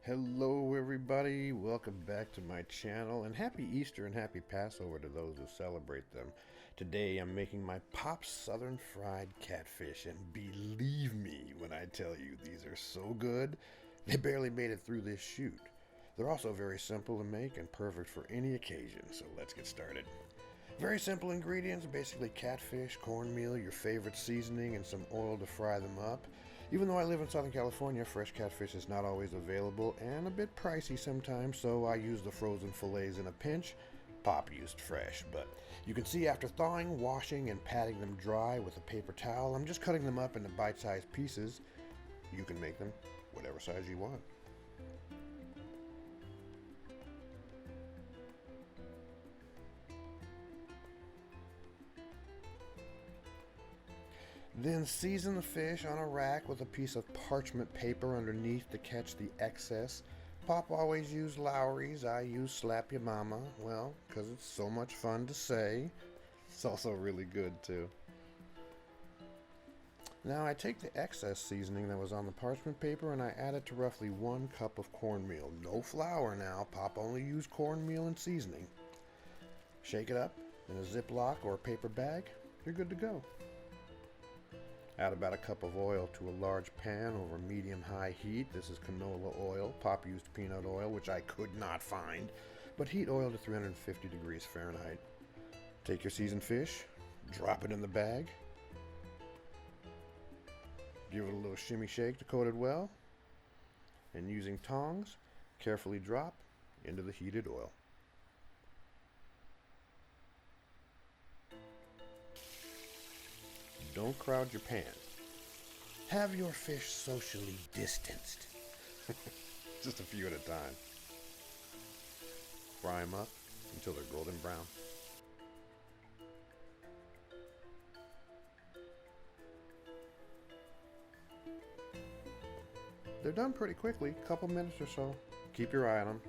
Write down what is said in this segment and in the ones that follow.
Hello everybody, welcome back to my channel, and happy Easter and happy Passover to those who celebrate them. Today I'm making my Pop's Southern Fried Catfish, and believe me when I tell you these are so good, they barely made it through this shoot. They're also very simple to make and perfect for any occasion, so let's get started. Very simple ingredients, basically catfish, cornmeal, your favorite seasoning, and some oil to fry them up. Even though I live in Southern California, fresh catfish is not always available and a bit pricey sometimes, so I use the frozen fillets in a pinch. Pop used fresh, but you can see after thawing, washing, and patting them dry with a paper towel, I'm just cutting them up into bite-sized pieces. You can make them whatever size you want. Then season the fish on a rack with a piece of parchment paper underneath to catch the excess. Pop always used Lowry's, I use Slap Ya Mama, well, because it's so much fun to say. It's also really good too. Now I take the excess seasoning that was on the parchment paper and I add it to roughly 1 cup of cornmeal. No flour now, Pop only used cornmeal and seasoning. Shake it up in a Ziploc or a paper bag, you're good to go. Add about a cup of oil to a large pan over medium-high heat. This is canola oil. Pop used peanut oil, which I could not find, but heat oil to 350 degrees Fahrenheit. Take your seasoned fish, drop it in the bag, give it a little shimmy shake to coat it well, and using tongs, carefully drop into the heated oil. Don't crowd your pan. Have your fish socially distanced. Just a few at a time. Fry them up until they're golden brown. They're done pretty quickly, a couple minutes or so. Keep your eye on them.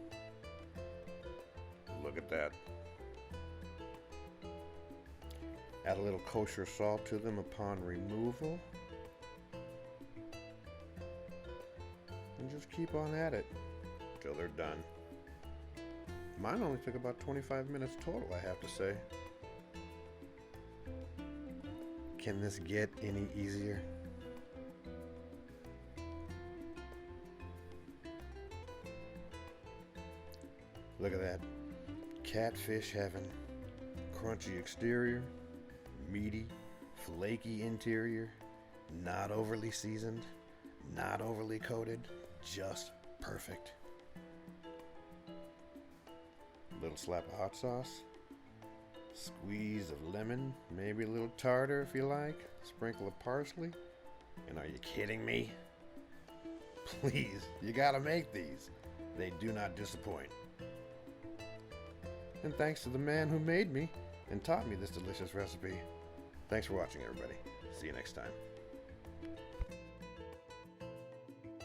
Look at that. Add a little kosher salt to them upon removal. And just keep on at it until they're done. Mine only took about 25 minutes total, I have to say. Can this get any easier? Look at that. Catfish heaven. Crunchy exterior, meaty, flaky interior, not overly seasoned, not overly coated, just perfect. A little slap of hot sauce, squeeze of lemon, maybe a little tartar if you like, sprinkle of parsley, and are you kidding me? Please, you gotta make these. They do not disappoint. And thanks to the man who made me and taught me this delicious recipe. Thanks for watching, everybody. See you next time.